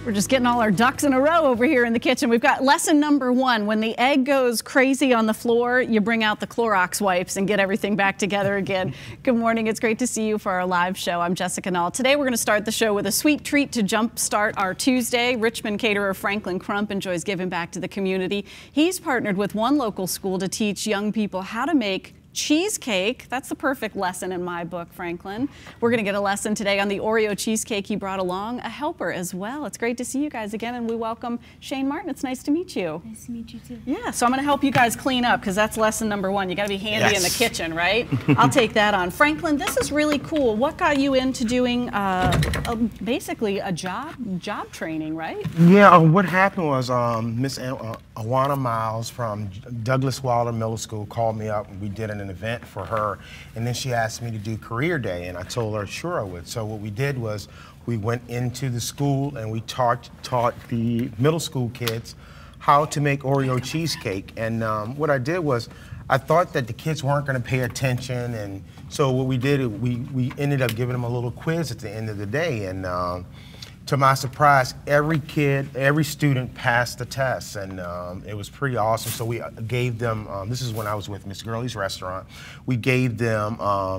We're just getting all our ducks in a row over here in the kitchen. We've got lesson number 1. When the egg goes crazy on the floor, you bring out the Clorox wipes and get everything back together again. Good morning. It's great to see you for our live show. I'm Jessica Null. Today we're going to start the show with a sweet treat to jumpstart our Tuesday. Richmond caterer Franklin Crump enjoys giving back to the community. He's partnered with one local school to teach young people how to make cheesecake. That's the perfect lesson in my book, Franklin. We're going to get a lesson today on the Oreo cheesecake he brought along, a helper as well. It's great to see you guys again, and we welcome Shane Martin. It's nice to meet you. Nice to meet you too. Yeah, so I'm going to help you guys clean up because that's lesson number 1. You got to be handy in the kitchen, right? I'll take that on. Franklin, this is really cool. What got you into doing basically a job training, right? Yeah, what happened was Miss Awana Miles from Douglas Wilder Middle School called me up and we did an event for her, and then she asked me to do career day, and I told her sure I would. So what we did was we went into the school and we taught the middle school kids how to make Oreo cheesecake. And what I did was I thought that the kids weren't going to pay attention, and so what we did, we ended up giving them a little quiz at the end of the day, and to my surprise, every student passed the test, and it was pretty awesome. So we gave them, this is when I was with Miss Gurley's restaurant, we gave them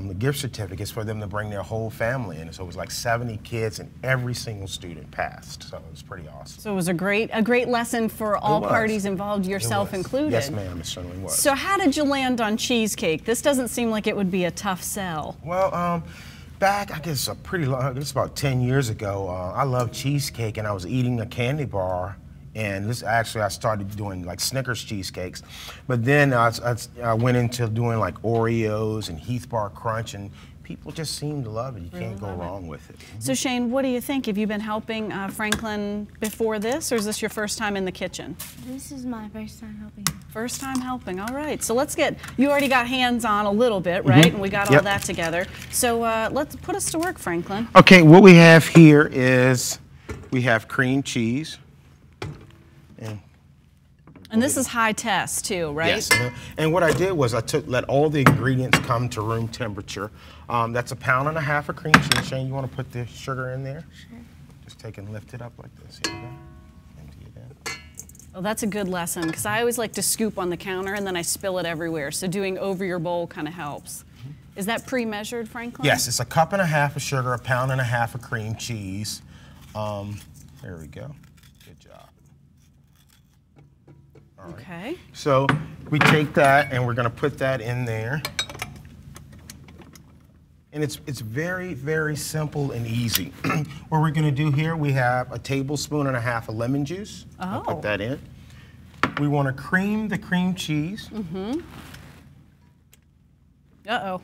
the gift certificates for them to bring their whole family in. So it was like 70 kids, and every single student passed. So it was pretty awesome. So it was a great lesson for all parties involved, yourself included. Yes, ma'am, it certainly was. So how did you land on cheesecake? This doesn't seem like it would be a tough sell. Well, back, I guess, this about 10 years ago, I loved cheesecake, and I was eating a candy bar, and I started doing like Snickers cheesecakes. But then I went into doing like Oreos and Heath Bar Crunch, and people just seem to love it. You can't go wrong with it. So Shane, what do you think? Have you been helping Franklin before this, or is this your first time in the kitchen? This is my first time helping. First time helping, all right. So you already got hands on a little bit, right? And we got all that together. So let's put us to work, Franklin. Okay, what we have here is we have cream cheese. And this is high test too, right? Yes, and what I did was I let all the ingredients come to room temperature. That's 1.5 pounds of cream cheese. Shane, you want to put the sugar in there? Sure. Just take and lift it up like this. Here you go. Empty it in. Oh, that's a good lesson, because I always like to scoop on the counter and then I spill it everywhere. So doing over your bowl kind of helps. Is that pre-measured, Franklin? Yes, it's 1.5 cups of sugar, 1.5 pounds of cream cheese. There we go. Good job. All right. Okay. So we take that and we're going to put that in there. And it's very, very simple and easy. What we're going to do here, we have 1.5 tablespoons of lemon juice. I'll put that in. We want to cream the cream cheese. Uh-oh.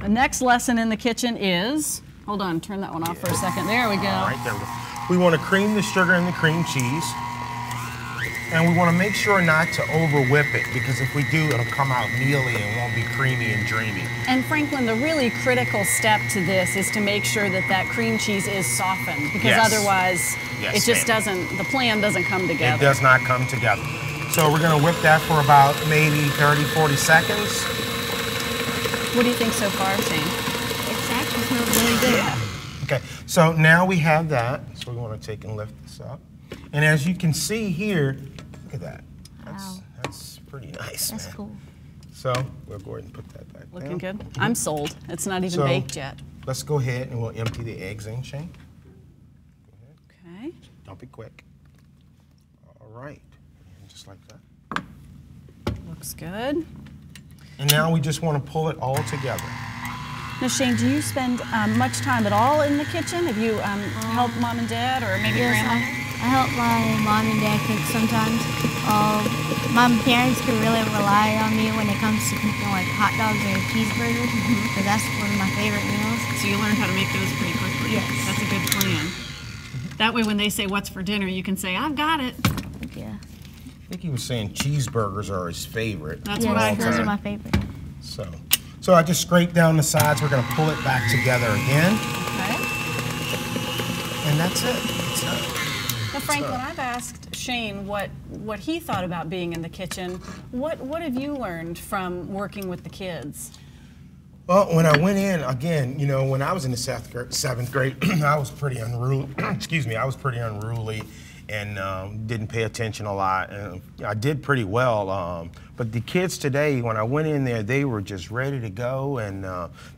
The next lesson in the kitchen is, hold on, turn that one off for a second. There we go. All right, there we go. We want to cream the sugar and the cream cheese. And we want to make sure not to over whip it, because if we do, it'll come out mealy and won't be creamy and dreamy. And Franklin, the really critical step to this is to make sure that cream cheese is softened, because otherwise it just the plan doesn't come together. It does not come together. So we're going to whip that for about maybe 30, 40 seconds. What do you think so far, Shane? It's actually smells really good. Yeah. Okay, so now we have that. So we want to take and lift this up. And as you can see here, look at that. That's pretty nice, That's man. cool. So we'll go ahead and put that back Looking down. good? I'm sold. It's not even baked yet. Let's go ahead and we'll empty the eggs in, Shane. Go ahead. Okay. Don't be quick. All right, and just like that. Looks good. And now we just want to pull it all together. Now, Shane, do you spend much time at all in the kitchen? Have you helped mom and dad, or maybe grandma? I help my mom and dad cook sometimes. My parents can really rely on me when it comes to cooking like hot dogs or cheeseburgers, because that's one of my favorite meals. So you learned how to make those pretty quickly. Yes. That's a good plan. That way when they say, what's for dinner, you can say, I've got it. Yeah. I think he was saying cheeseburgers are his favorite. That's what I heard. Those are my favorite. So I just scrape down the sides. We're going to pull it back together again. Okay. And that's it. It's done. Now, Franklin, I've asked Shane what he thought about being in the kitchen. What have you learned from working with the kids? Well, when I went in, again, you know, when I was in the seventh grade, I was pretty unruly. Excuse me, I was pretty unruly and didn't pay attention a lot. And I did pretty well. But the kids today, when I went in there, they were just ready to go, and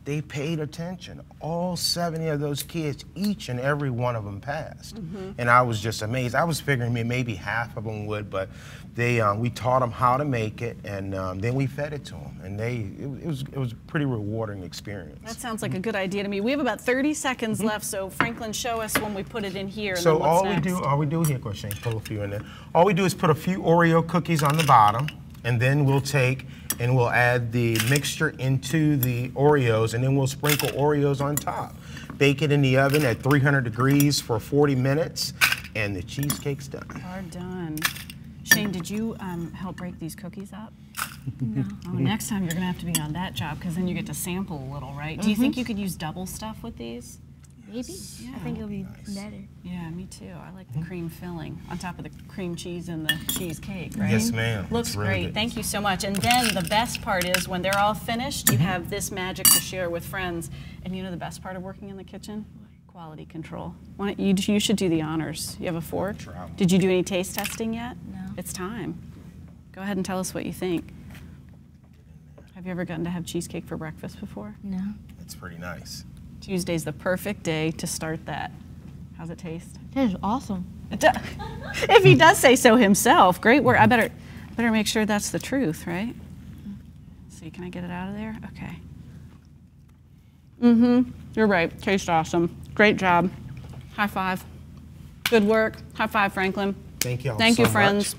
they paid attention. All 70 of those kids, each and every one of them passed. And I was just amazed. I was figuring maybe half of them would, but we taught them how to make it, and then we fed it to them. And it was a pretty rewarding experience. That sounds like a good idea to me. We have about 30 seconds left, so Franklin, show us when we put it in here. So and then what's all we do here, go Shane, pull a few in there. All we do is put a few Oreo cookies on the bottom, and then we'll take and we'll add the mixture into the Oreos, and then we'll sprinkle Oreos on top. Bake it in the oven at 300 degrees for 40 minutes, and the cheesecake's done. Are done. Shane, did you help break these cookies up? No. Oh, next time you're gonna have to be on that job, because then you get to sample a little, right? Do you think you could use double stuff with these? Maybe. Yeah. I think it'll be better. Yeah, me too. I like the cream filling on top of the cream cheese and the cheesecake, right? Yes, ma'am. Looks It's really great. good. Thank you so much. And then the best part is when they're all finished, you have this magic to share with friends. And you know the best part of working in the kitchen? Quality control. Why don't you should do the honors. You have a fork? Did you do any taste testing yet? No. It's time. Go ahead and tell us what you think. Have you ever gotten to have cheesecake for breakfast before? No. It's pretty nice. Tuesday's the perfect day to start that. How's it taste? That is awesome. If he does say so himself, great work. I better make sure that's the truth, right? See, can I get it out of there? Okay. You're right. Tastes awesome. Great job. High five. Good work. High five, Franklin. Thank you all Thank you, so much. friends.